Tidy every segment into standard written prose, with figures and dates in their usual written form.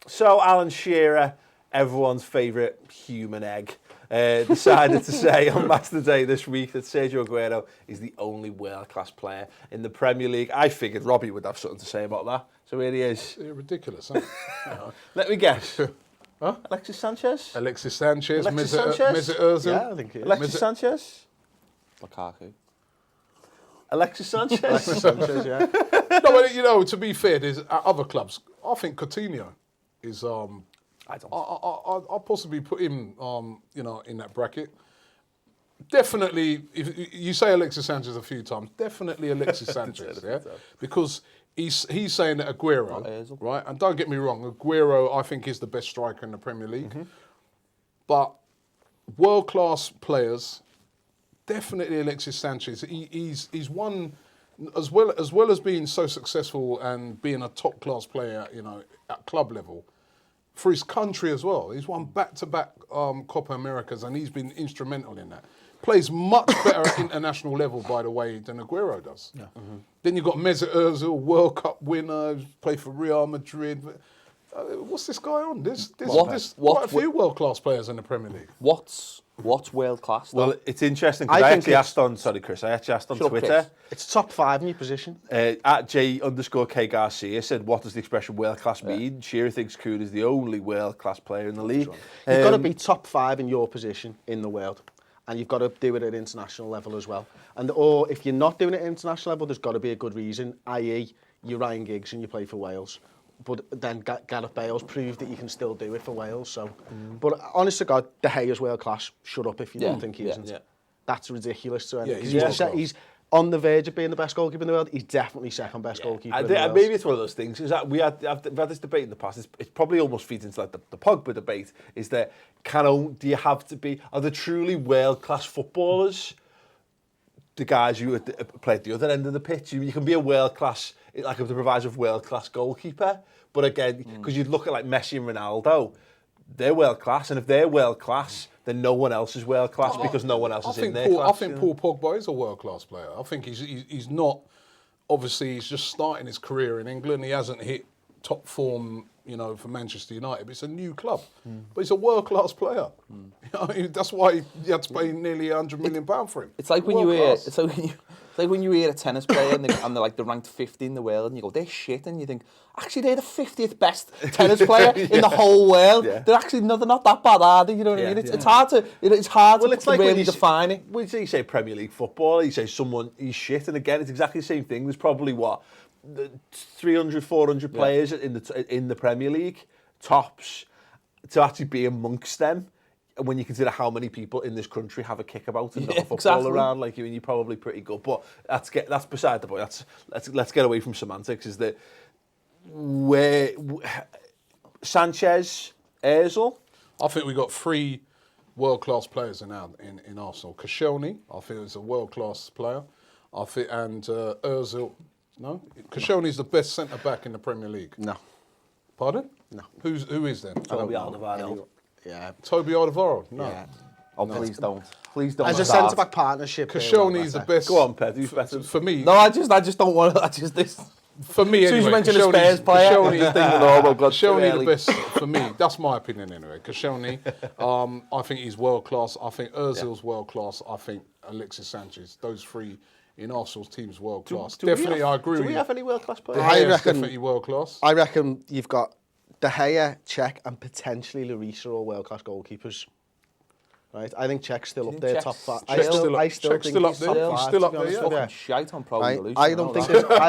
So Alan Shearer, everyone's favourite human egg, decided to say on Match of the Day this week that Sergio Aguero is the only world-class player in the Premier League. I figured Robbie would have something to say about that. So here he is. You're ridiculous, huh? Let me guess. Huh? Alexis Sanchez? Alexis Sanchez, Sanchez? Mesut Ozil. Yeah, I think it is. Alexis Sanchez? Lukaku. Alexis Sanchez? Alexis Sanchez, yeah. No, but you know, to be fair, there's other clubs. I think Coutinho is. I don't. I'll possibly put him, you know, in that bracket. Definitely, if you say Alexis Sanchez a few times, definitely Alexis Sanchez, yeah, because he's saying that Aguero, right? And don't get me wrong, Aguero I think is the best striker in the Premier League, but world class players, definitely Alexis Sanchez. He's one as well as being so successful and being a top class player, you know, at club level. For his country as well. He's won back-to-back Copa Americas and he's been instrumental in that. Plays much better at international level, by the way, than Aguero does. Yeah. Then you've got Mesut Ozil, World Cup winner, played for Real Madrid. What's this guy on? There's quite a few world-class players in the Premier League. What's world class? Well, it's interesting because I actually asked on Twitter. It's top 5 in your position. At J_K Garcia said, "What does the expression world class mean?" Shearer thinks Kuhn is the only world class player in the league. You've got to be top 5 in your position in the world, and you've got to do it at international level as well. Or if you're not doing it at international level, there's got to be a good reason. I.e., you're Ryan Giggs and you play for Wales. But then Gareth Bale's proved that you can still do it for Wales. So, but honest to God, De Gea's world class. Shut up if you don't think he isn't. Yeah. That's ridiculous to him. He's on the verge of being the best goalkeeper in the world. He's definitely second best goalkeeper in the world. Maybe it's one of those things. Is that we've had this debate in the past. It probably almost feeds into like the Pogba debate. Is that do you have to be? Are there truly world class footballers? The guys who play at the other end of the pitch. You can be a world class, like the proviso of world class goalkeeper, but again, because you'd look at like Messi and Ronaldo, they're world class, and if they're world class, then no one else is world class because no one else is in their class. I think Paul Pogba is a world class player. I think he's not. Obviously, he's just starting his career in England. He hasn't hit top form, you know, for Manchester United. But it's a new club, but he's a world class player. You know, that's why you had to pay nearly £100 million for him. It's like when you hear. It's like when you hear a tennis player and they're ranked 50 in the world, and you go, they're shit, and you think, actually, they're the 50th best tennis player in the whole world. Yeah. They're actually they're not that bad, are they? You know what I mean? It's hard to really define it. When you say Premier League football, you say someone he's shit, and again, it's exactly the same thing. There's probably 300, 400 players in the Premier League tops to actually be amongst them. When you consider how many people in this country have a kickabout and not a football around, like you, and you're probably pretty good. But that's beside the point. Let's get away from semantics. Is that where Sanchez, Ozil? I think we got 3 world class players in Arsenal. Koscielny, I think is a world class player. I think and Ozil. No, Koscielny's the best centre back in the Premier League. No. Pardon? No. Who is then? Toby Alderweireld. Yeah. Toby Alderweireld? No. Yeah. Oh, please don't. Please don't. As a centre-back partnership. Koscielny's the best. Go on, Ped. Who's better? For me. No, I just don't want to. This. For me, as soon as you anyway, mention a Spurs player, Koscielny the best for me. That's my opinion anyway. Koscielny, I think he's world class. I think Ozil's world class. I think Alexis Sanchez. Those 3 in Arsenal's team's world class. Definitely, I agree with you. Do we have any world class players? I reckon definitely world class. I reckon you've got De Gea, Cech, and potentially Lloris are all world class goalkeepers. Right, I think Czech's still up there, top 5. I still think he's top 5. He's still up there. Fucking shite on Pro Evolution. I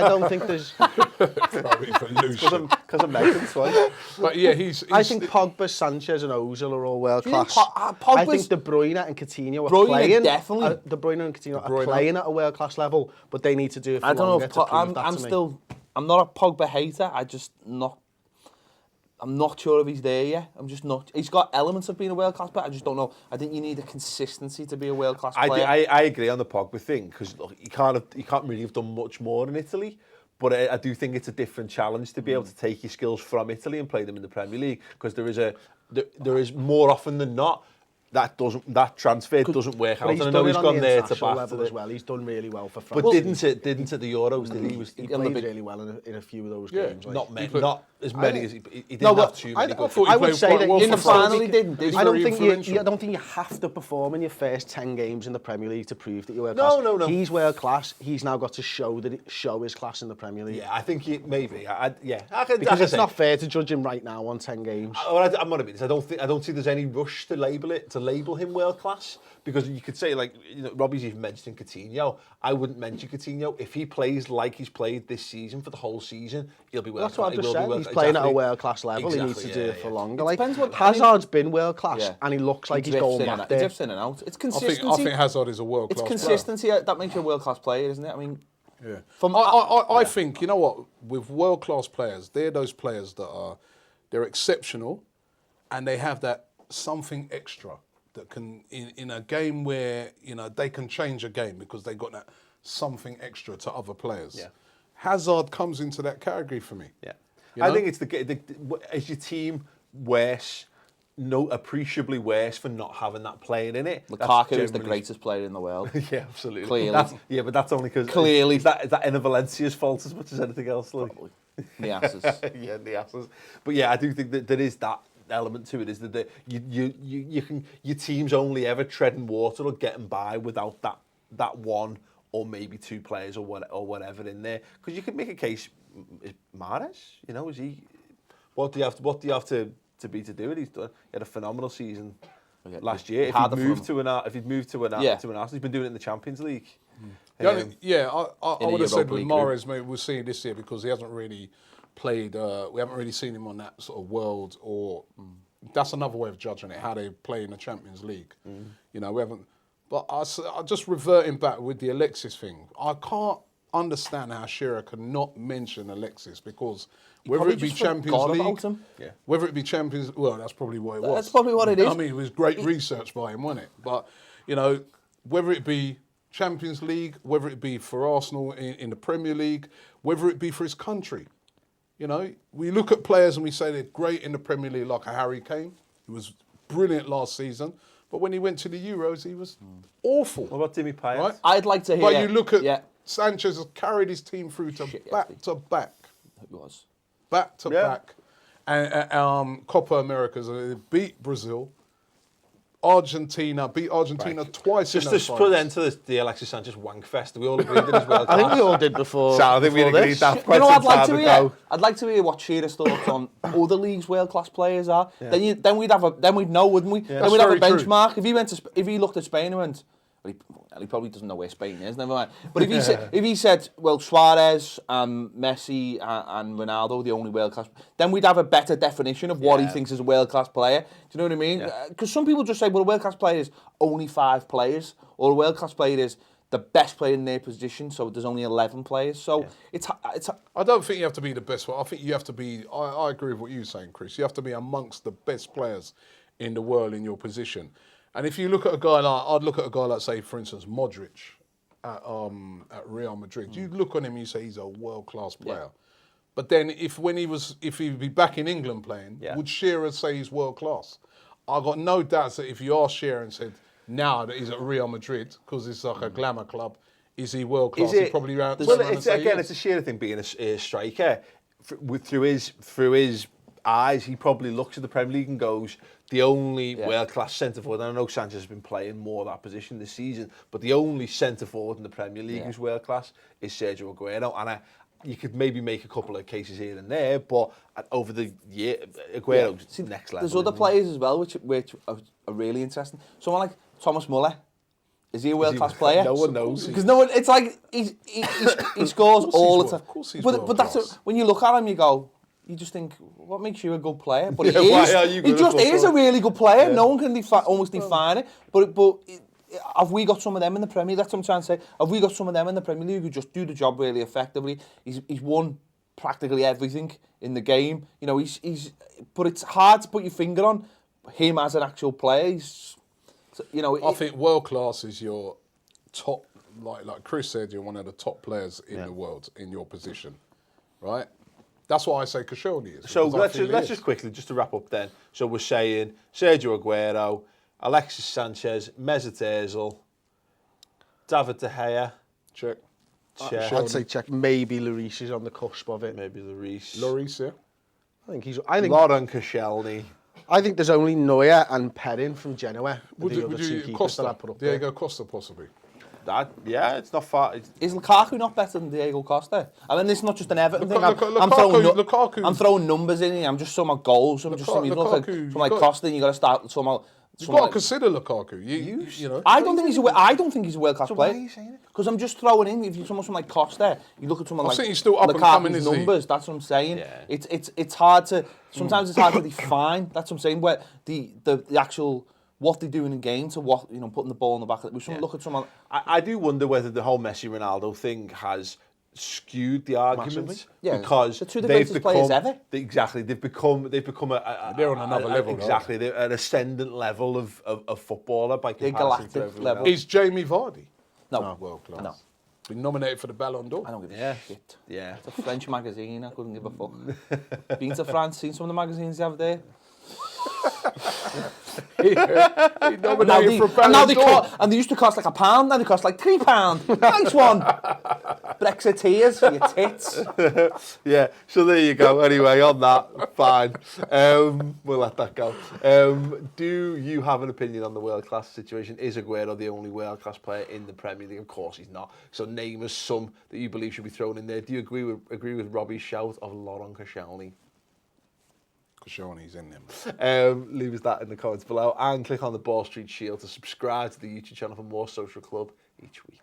don't think there's. Because of Megan's twice. But yeah, I think Pogba, Sanchez, and Ozil are all world class. I think De Bruyne and Coutinho are playing. Definitely. De Bruyne and Coutinho are playing at a world class level, but they need to do it for longer to prove that to me. I'm not a Pogba hater. I'm not sure if he's there yet. I'm just not. He's got elements of being a world class player. I just don't know. I think you need a consistency to be a world class player. I agree on the Pogba thing because you can't really have done much more in Italy. But I do think it's a different challenge to be able to take your skills from Italy and play them in the Premier League because there is more often than not that transfer doesn't work out. And I know he's gone there to bat level as well. He's done really well for France. But didn't at the Euros? He played really well in a few of those games. Not as many as he didn't have too many. I thought he I would played say quite that well in the for France. final he didn't, did he? I don't Very think influential. I don't think you have to perform in your first 10 games in the Premier League to prove that you're world No, class. no. He's world class. He's now got to show his class in the Premier League. Yeah, I think maybe. Because it's not fair to judge him right now on 10 games. I'm not admitting this. I don't see there's any rush to label him world class, because you could say, like, you know, Robbie's even mentioned Coutinho. I wouldn't mention Coutinho. If he plays like he's played this season for the whole season, he'll be world That's class. what I've just He will be said. world He's class. playing at a Exactly. world class level. He needs to Exactly, do it for yeah. longer. It Like, depends what- Hazard's been world class, Yeah. and he looks like he's Drifts going in back and- there. He drifts in and out. It's I consistency. think Hazard is a world It's class consistency that makes you a world class player, isn't it? I mean, player. Yeah. From- I think, you know what, with world class players, they're those players that they're exceptional, and they have that something extra that can in a game where, you know, they can change a game because they got that something extra to other players. Yeah. Hazard comes into that category for me. Yeah, You I know? think it's is your team worse, appreciably worse for not having that playing in it. Lukaku is the greatest player in the world. Yeah, absolutely. Clearly. But that's only because Clearly. is that Enner Valencia's fault as much as anything else. Like? The asses. Yeah, the asses. But yeah, I do think that there is that element to it. Is that your team's only ever treading water or getting by without that one or maybe two players or whatever in there. Because you could make a case. Is Mahrez, you know, is he? What do you have to be to do it? He had a phenomenal season last year. If he'd moved to an Arsenal, he's been doing it in the Champions League. I would have said Europa with League Mahrez, maybe we'll see this year because he hasn't really played. We haven't really seen him on that sort of world, or that's another way of judging it. How they play in the Champions League, you know, we haven't. But I just reverting back with the Alexis thing. I can't understand how Shearer cannot mention Alexis because whether probably it be just Champions forgot League, about him. whether it be Champions, well, that's probably what it was. That's probably what it is. I mean, it was great research by him, wasn't it? But you know, whether it be Champions League, whether it be for Arsenal in the Premier League, whether it be for his country. You know, we look at players and we say they're great in the Premier League, like a Harry Kane, who was brilliant last season. But when he went to the Euros, he was awful. What about Dimi Payet? Right? I'd like to hear. But you look at yeah, Sanchez has carried his team through to Shit, back yes, to back. it was. Back to Yeah. back. And Copa Americas, they beat Brazil. Argentina twice Just in to those put finals. an end to the Alexis Sanchez wank fest, we all agreed that he's well I think we all did before. So I think we before agreed this. that quite You know, some I'd like time to ago. hear. I'd like to hear what Shearer's thoughts on other leagues' world-class players are. Then we'd know, wouldn't we? Then That's we'd have a very true. benchmark. If he looked at Spain and went, well, he probably doesn't know where Spain is. Never mind. But if he said, well, Suarez and Messi and Ronaldo, the only world-class, then we'd have a better definition of what he thinks is a world-class player. Do you know what I mean? Because some people just say, well, a world-class player is only 5 players, or a world-class player is the best player in their position, so there's only 11 players. So it's I don't think you have to be the best one. I think you have to be, I agree with what you're saying, Chris. You have to be amongst the best players in the world in your position. And if you look at a guy like, I'd look at a guy like, say, for instance, Modric at Real Madrid. You look on him and you say he's a world-class player. But then if he'd be back in England playing, would Shearer say he's world-class? I've got no doubts that if you asked Shearer and said, now that he's at Real Madrid, because it's like a glamour club, is he world-class? He'd probably round It's a Shearer thing being a striker. Through his eyes, he probably looks at the Premier League and goes, the only world-class centre-forward, and I know Sanchez has been playing more that position this season, but the only centre-forward in the Premier League who's world-class is Sergio Aguero. And you could maybe make a couple of cases here and there, but over the year, Aguero's next level. There's other players as well which are really interesting. Someone like Thomas Muller. Is he a world-class player? No one knows. Because no one, it's like he scores all the time. Of course he's But that's world-class. when you look at him, you just think, what makes you a good player? But why are you good he at just is football? a really good player. No one can almost define it. But have we got some of them in the Premier League? That's what I'm trying to say. Have we got some of them in the Premier League who just do the job really effectively? He's won practically everything in the game. You know, but it's hard to put your finger on him as an actual player. I think world class is your top, like Chris said, you're one of the top players in the world in your position, right? That's why I say Koscielny is. So because I think he let's is. just quickly, just to wrap up then. So we're saying Sergio Aguero, Alexis Sanchez, Mesut Ozil, David De Gea, Check. Check. I'd say check. Maybe Lloris is on the cusp of it. Maybe Lloris. Lloris, yeah. I think Lauren Koscielny. I think there's only Neuer and Perrin from Genoa. Would the other two you keepers that Costa? I'd put up there. Diego Costa, possibly. Yeah, it's not far. Is Lukaku not better than Diego Costa? I mean, it's not just an Everton thing. Lukaku- I'm throwing numbers in here. I'm just talking about goals. I'm just saying, you look like Lukaku, someone like Costa, and you got to start somehow. You've got to consider Lukaku. You know. I don't think he's a world class So why are player. you saying it? Because I'm just throwing in. If you someone like Costa, you look at someone like think he's still up and coming, Lukaku's isn't he? numbers. That's what I'm saying. Yeah. It's hard to sometimes it's hard to define. That's what I'm saying. Where the actual what they're doing in game to what putting the ball in the back. We should look at someone. I do wonder whether the whole Messi Ronaldo thing has skewed the argument. Massively. Yeah, because the two of the they've greatest players become ever. Exactly, they've become a They're on another level, Exactly, they're an ascendant level of footballer by They're comparison to galactic everyone level. else. Is Jamie Vardy No, world class? no, Been nominated for the Ballon d'Or. I don't give a Yeah. shit. Yeah. It's a French magazine. I couldn't give a fuck. Been to France, seen some of the magazines they have there. He nominated for a Ballon d'Or. And they used to cost like £1. Now they cost like £3. Nice one. Brexiteers for your tits. Yeah, so there you go. Anyway, on that, fine. We'll let that go. Do you have an opinion on the world-class situation? Is Aguero the only world-class player in the Premier League? Of course he's not. So name us some that you believe should be thrown in there. Do you agree with Robbie's shout of Lauren Koscielny? Koscielny's in them. Leave us that in the comments below and click on the Ball Street Shield to subscribe to the YouTube channel for more Social Club each week.